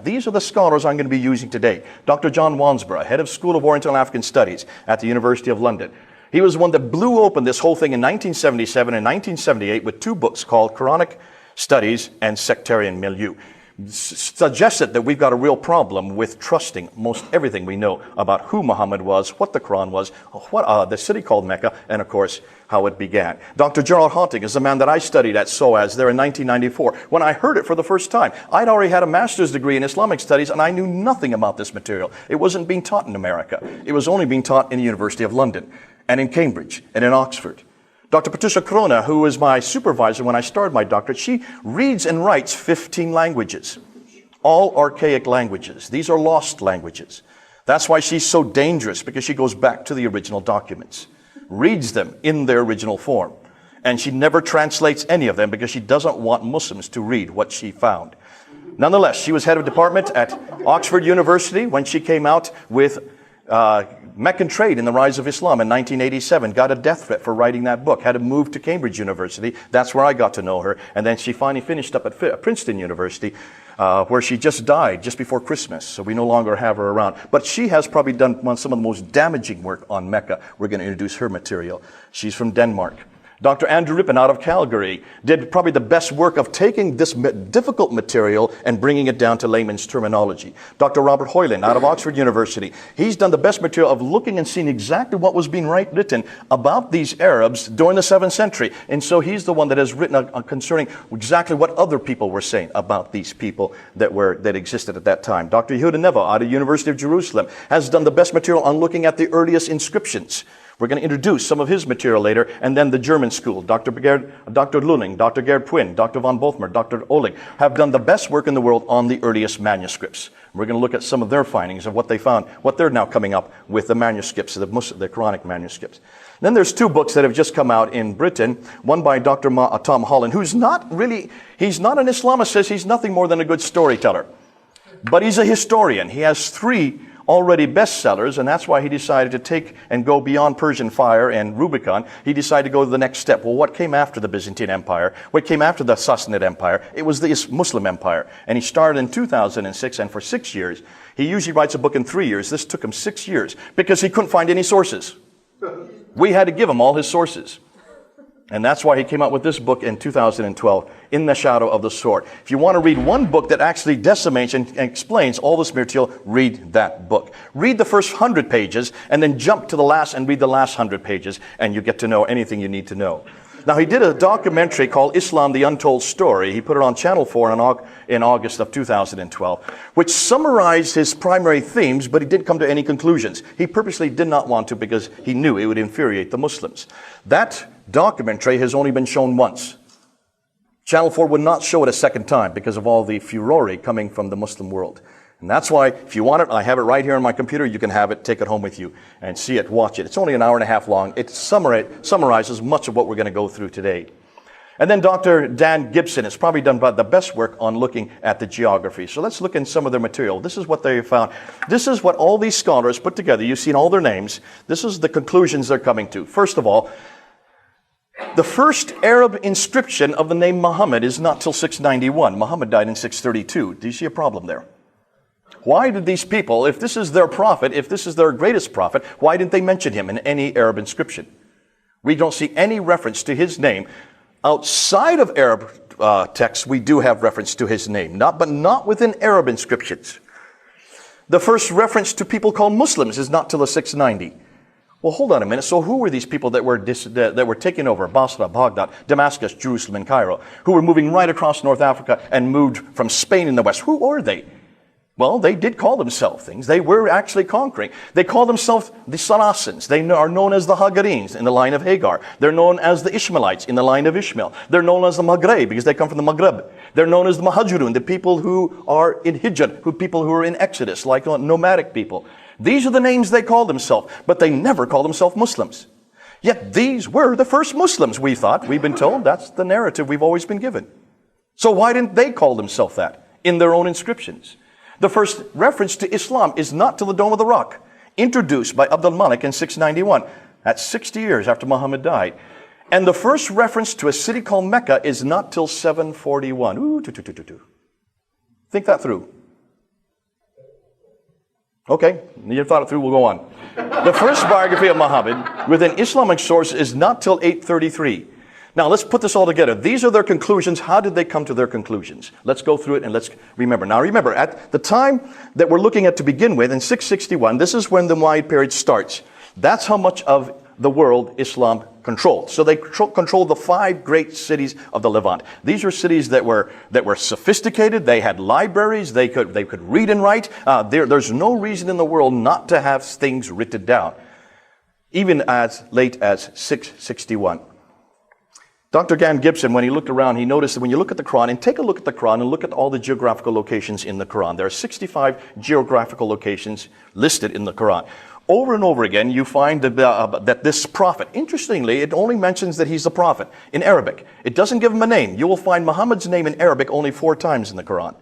These are the scholars I'm going to be using today. Dr. John Wansborough, head of School of Oriental and African Studies at the University of London. He was the one that blew open this whole thing in 1977 and 1978 with two books called Quranic Studies and Sectarian Milieu. Suggested that we've got a real problem with trusting most everything we know about who Muhammad was, what the Quran was, what the city called Mecca, and of course, how it began. Dr. Gerald Haunting is the man that I studied at SOAS there in 1994. When I heard it for the first time, I'd already had a master's degree in Islamic studies and I knew nothing about this material. It wasn't being taught in America. It was only being taught in the University of London and in Cambridge and in Oxford. Dr. Patricia Corona, who was my supervisor when I started my doctorate, she reads and writes 15 languages, all archaic languages. These are lost languages. That's why she's so dangerous, because she goes back to the original documents, reads them in their original form. And she never translates any of them because she doesn't want Muslims to read what she found. Nonetheless, she was head of department at Oxford University when she came out with Meccan Trade in the Rise of Islam in 1987, got a death threat for writing that book, had to move to Cambridge University. That's where I got to know her. And then she finally finished up at Princeton University, where she just died just before Christmas. So we no longer have her around. But she has probably done some of the most damaging work on Mecca. We're going to introduce her material. She's from Denmark. Dr. Andrew Rippon out of Calgary did probably the best work of taking this difficult material and bringing it down to layman's terminology. Dr. Robert Hoyland out of Oxford University, he's done the best material of looking and seeing exactly what was being written about these Arabs during the 7th century. And so he's the one that has written concerning exactly what other people were saying about these people that existed at that time. Dr. Yehuda Neva out of University of Jerusalem has done the best material on looking at the earliest inscriptions. We're going to introduce some of his material later, and then the German school, Dr. Lulling, Dr. Gerd Puyn, Dr. von Bothmer, Dr. Oling, have done the best work in the world on the earliest manuscripts. We're going to look at some of their findings of what they found, what they're now coming up with the manuscripts, the Quranic manuscripts. Then there's two books that have just come out in Britain, one by Dr. Tom Holland, who's not really, he's not an Islamist, he's nothing more than a good storyteller. But he's a historian. He has 3 already bestsellers, and that's why he decided to take and go beyond Persian Fire and Rubicon. He decided to go to the next step. Well, what came after the Byzantine Empire? What came after the Sassanid Empire? It was the Muslim Empire. And he started in 2006, and for 6 years, he usually writes a book in 3 years. This took him 6 years because he couldn't find any sources. We had to give him all his sources. And that's why he came out with this book in 2012, In the Shadow of the Sword. If you want to read one book that actually decimates and explains all this material, read that book. Read the first 100 pages and then jump to the last and read the last 100 pages, and you get to know anything you need to know. Now, he did a documentary called Islam, the Untold Story. He put it on Channel 4 in August of 2012, which summarized his primary themes, but he didn't come to any conclusions. He purposely did not want to because he knew it would infuriate the Muslims. That documentary has only been shown once. Channel 4 would not show it a second time because of all the furore coming from the Muslim world. And that's why, if you want it, I have it right here on my computer. You can have it, take it home with you, and see it, watch it. It's only an hour and a half long. It summarizes much of what we're going to go through today. And then Dr. Dan Gibson has probably done the best work on looking at the geography. So let's look in some of their material. This is what they found. This is what all these scholars put together. You've seen all their names. This is the conclusions they're coming to. First of all, the first Arab inscription of the name Muhammad is not till 691. Muhammad died in 632. Do you see a problem there? Why did these people, if this is their prophet, if this is their greatest prophet, why didn't they mention him in any Arab inscription? We don't see any reference to his name. Outside of Arab texts, we do have reference to his name, but not within Arab inscriptions. The first reference to people called Muslims is not till the 690. Well, hold on a minute. So who were these people that were taking over Basra, Baghdad, Damascus, Jerusalem, and Cairo, who were moving right across North Africa and moved from Spain in the west? Who were they? Well, they did call themselves things. They were actually conquering. They call themselves the Saracens. They are known as the Hagarenes in the line of Hagar. They're known as the Ishmaelites in the line of Ishmael. They're known as the Maghreb because they come from the Maghreb. They're known as the Muhajirun, the people who are in Hijr, people who are in Exodus, like nomadic people. These are the names they call themselves, but they never call themselves Muslims. Yet these were the first Muslims, we thought. We've been told that's the narrative we've always been given. So why didn't they call themselves that in their own inscriptions? The first reference to Islam is not till the Dome of the Rock, introduced by Abdul Malik in 691. That's 60 years after Muhammad died. And the first reference to a city called Mecca is not till 741. Think that through. Okay, you thought it through, we'll go on. The first biography of Muhammad with an Islamic source is not till 833. Now, let's put this all together. These are their conclusions. How did they come to their conclusions? Let's go through it and let's remember. Now, remember, at the time that we're looking at to begin with, in 661, this is when the Umayyad period starts. That's how much of the world Islam controlled. So they controlled the 5 great cities of the Levant. These were cities that were sophisticated. They had libraries. They could read and write. There's no reason in the world not to have things written down, even as late as 661. Dr. Gan Gibson, when he looked around, he noticed that when you look at the Quran, and take a look at the Quran and look at all the geographical locations in the Quran. There are 65 geographical locations listed in the Quran. Over and over again, you find that this prophet, interestingly, it only mentions that he's a prophet in Arabic. It doesn't give him a name. You will find Muhammad's name in Arabic only 4 times in the Quran.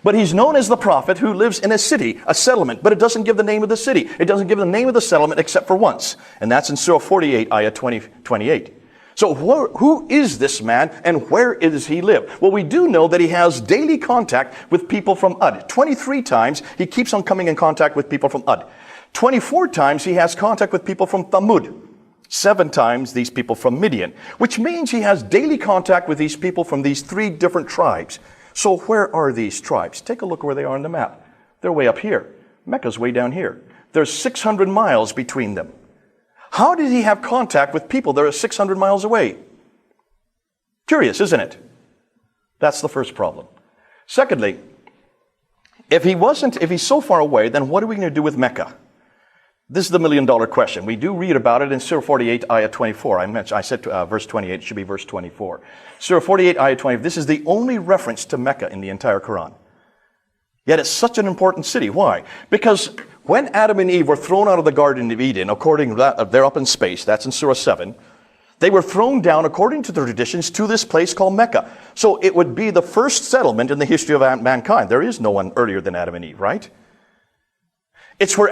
But he's known as the prophet who lives in a city, a settlement, but it doesn't give the name of the city. It doesn't give the name of the settlement except for once. And that's in Surah 48, ayah 28. So who is this man and where does he live? Well, we do know that he has daily contact with people from Ud. 23 times he keeps on coming in contact with people from Ud. 24 times he has contact with people from Thamud. 7 times these people from Midian, which means he has daily contact with these people from these 3 different tribes. So where are these tribes? Take a look where they are on the map. They're way up here. Mecca's way down here. There's 600 miles between them. How did he have contact with people that are 600 miles away? Curious, isn't it? That's the first problem. Secondly, if he's so far away, then what are we going to do with Mecca? This is the million-dollar question. We do read about it in Surah 48, ayah 24. I said verse 28. It should be verse 24. Surah 48, ayah 20. This is the only reference to Mecca in the entire Quran. Yet it's such an important city. Why? Because when Adam and Eve were thrown out of the Garden of Eden, according to that, they're up in space. That's in Surah 7. They were thrown down, according to the traditions, to this place called Mecca. So it would be the first settlement in the history of mankind. There is no one earlier than Adam and Eve, right? It's where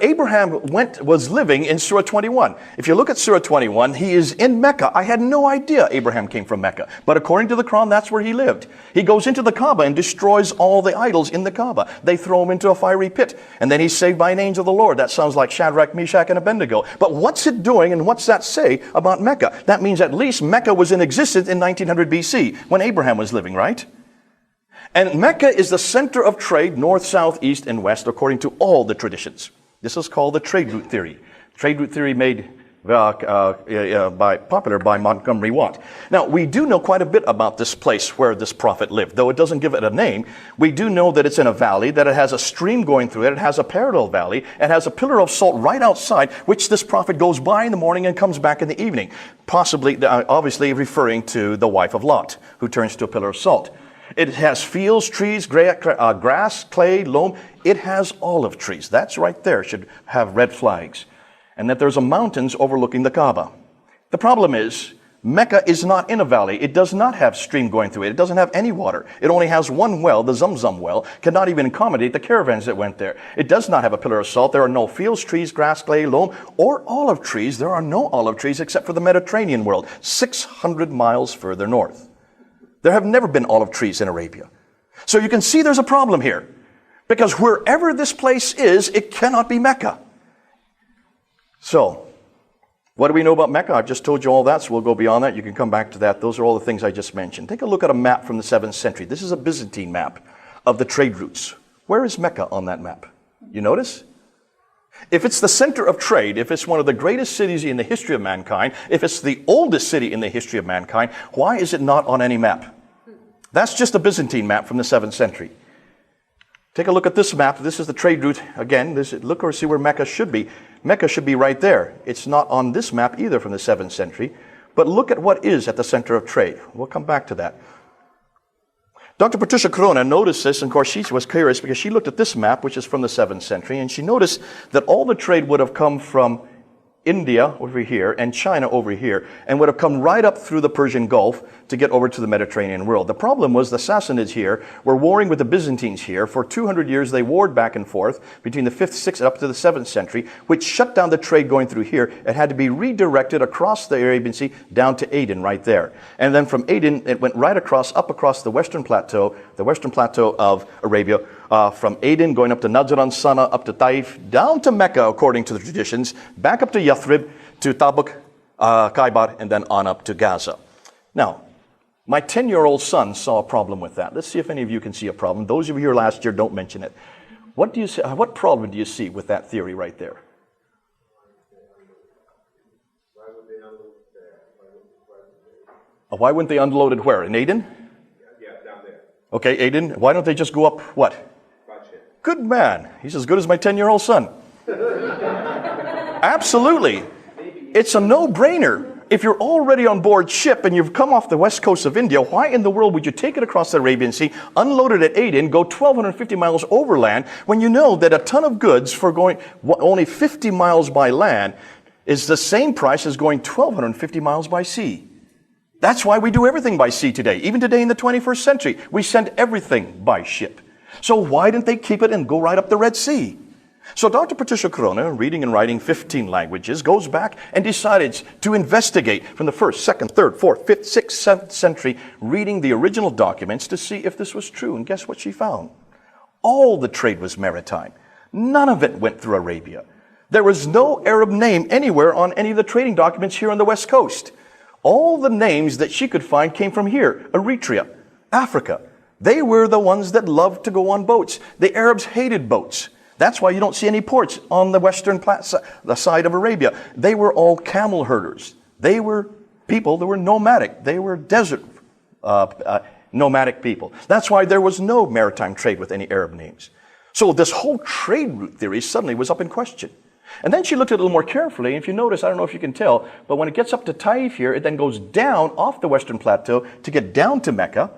Abraham was living in Surah 21. If you look at Surah 21, he is in Mecca. I had no idea Abraham came from Mecca. But according to the Quran, that's where he lived. He goes into the Kaaba and destroys all the idols in the Kaaba. They throw him into a fiery pit. And then he's saved by an angel of the Lord. That sounds like Shadrach, Meshach, and Abednego. But what's it doing and what's that say about Mecca? That means at least Mecca was in existence in 1900 BC when Abraham was living, right? And Mecca is the center of trade, north, south, east, and west, according to all the traditions. This is called the trade route theory. Trade route theory made popular by Montgomery Watt. Now, we do know quite a bit about this place where this prophet lived. Though it doesn't give it a name, we do know that it's in a valley, that it has a stream going through it, it has a parallel valley, and has a pillar of salt right outside, which this prophet goes by in the morning and comes back in the evening. Possibly, obviously referring to the wife of Lot, who turns to a pillar of salt. It has fields, trees, grass, clay, loam. It has olive trees. That's right there. Should have red flags. And that there's a mountains overlooking the Kaaba. The problem is, Mecca is not in a valley. It does not have stream going through it. It doesn't have any water. It only has one well, the Zamzam well. Cannot even accommodate the caravans that went there. It does not have a pillar of salt. There are no fields, trees, grass, clay, loam, or olive trees. There are no olive trees except for the Mediterranean world, 600 miles further north. There have never been olive trees in Arabia. So you can see there's a problem here. Because wherever this place is, it cannot be Mecca. So, what do we know about Mecca? I've just told you all that, so we'll go beyond that. You can come back to that. Those are all the things I just mentioned. Take a look at a map from the 7th century. This is a Byzantine map of the trade routes. Where is Mecca on that map? You notice? If it's the center of trade, if it's one of the greatest cities in the history of mankind, if it's the oldest city in the history of mankind, why is it not on any map? That's just a Byzantine map from the 7th century. Take a look at this map. This is the trade route. Again, look or see where Mecca should be. Mecca should be right there. It's not on this map either from the 7th century. But look at what is at the center of trade. We'll come back to that. Dr. Patricia Corona noticed this, and of course she was curious because she looked at this map, which is from the 7th century, and she noticed that all the trade would have come from India over here and China over here, and would have come right up through the Persian Gulf to get over to the Mediterranean world. The problem was the Sassanids here were warring with the Byzantines here. For 200 years they warred back and forth between the 5th, 6th, up to the 7th century, which shut down the trade going through here. It had to be redirected across the Arabian Sea down to Aden right there. And then from Aden it went right across, up across the western plateau of Arabia, from Aden, going up to Najran, Sana, up to Taif, down to Mecca, according to the traditions, back up to Yathrib, to Tabuk, Khaybar, and then on up to Gaza. Now, my 10-year-old son saw a problem with that. Let's see if any of you can see a problem. Those of you here last year, don't mention it. What do you see, what problem do you see with that theory right there? Why wouldn't they unload it where? In Aden? Yeah, down there. Okay, Aden. Why don't they just go up what? Good man. He's as good as my 10-year-old son. Absolutely. It's a no-brainer. If you're already on board ship and you've come off the west coast of India, why in the world would you take it across the Arabian Sea, unload it at Aden, go 1,250 miles overland, when you know that a ton of goods for going only 50 miles by land is the same price as going 1,250 miles by sea? That's why we do everything by sea today. Even today in the 21st century, we send everything by ship. So why didn't they keep it and go right up the Red Sea? So Dr. Patricia Corona, reading and writing 15 languages, goes back and decides to investigate from the 1st, 2nd, 3rd, 4th, 5th, 6th, 7th century, reading the original documents to see if this was true. And guess what she found? All the trade was maritime. None of it went through Arabia. There was no Arab name anywhere on any of the trading documents here on the West Coast. All the names that she could find came from here, Eritrea, Africa. They were the ones that loved to go on boats. The Arabs hated boats. That's why you don't see any ports on the western side of Arabia. They were all camel herders. They were people that were nomadic. They were desert nomadic people. That's why there was no maritime trade with any Arab names. So this whole trade route theory suddenly was up in question. And then she looked at it a little more carefully, and if you notice, I don't know if you can tell, but when it gets up to Taif here, it then goes down off the western plateau to get down to Mecca,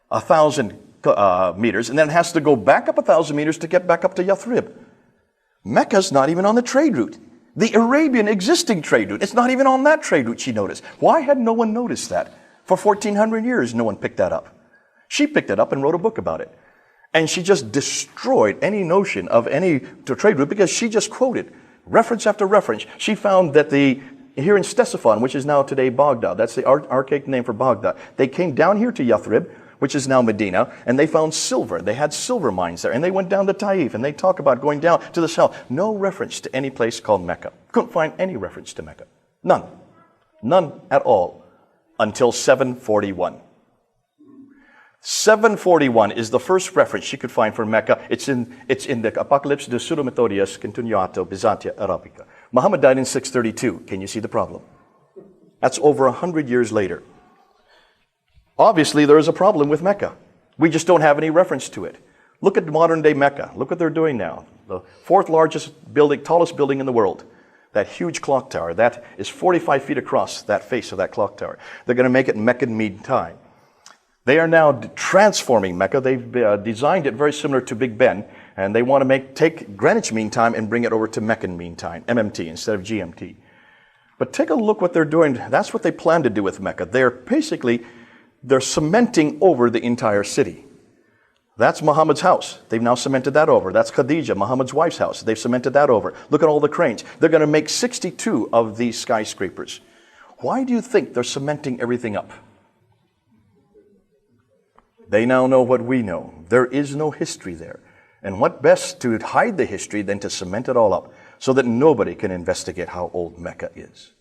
1,000 meters, and then it has to go back up 1,000 meters to get back up to Yathrib. Mecca's not even on the trade route. The Arabian existing trade route, it's not even on that trade route, she noticed. Why had no one noticed that? For 1,400 years, no one picked that up. She picked it up and wrote a book about it. And she just destroyed any notion of any trade route because she just quoted reference after reference. She found that here in Ctesiphon, which is now today Baghdad, that's the archaic name for Baghdad, they came down here to Yathrib, which is now Medina, and they found silver. They had silver mines there, and they went down to Taif, and they talk about going down to the south. No reference to any place called Mecca. Couldn't find any reference to Mecca. None. None at all. Until 741. 741 is the first reference she could find for Mecca. It's in the Apocalypse de Pseudo-Methodius Continuato Byzantia Arabica. Muhammad died in 632. Can you see the problem? That's over 100 years later. Obviously, there is a problem with Mecca. We just don't have any reference to it. Look at modern-day Mecca. Look what they're doing now. The 4th largest building, tallest building in the world. That huge clock tower. That is 45 feet across, that face of that clock tower. They're going to make it Meccan Mean Time. They are now transforming Mecca. They've designed it very similar to Big Ben, and they want to take Greenwich Mean Time and bring it over to Meccan Mean Time, MMT, instead of GMT. But take a look what they're doing. That's what they plan to do with Mecca. They're cementing over the entire city. That's Muhammad's house. They've now cemented that over. That's Khadija, Muhammad's wife's house. They've cemented that over. Look at all the cranes. They're going to make 62 of these skyscrapers. Why do you think they're cementing everything up? They now know what we know. There is no history there. And what best to hide the history than to cement it all up so that nobody can investigate how old Mecca is.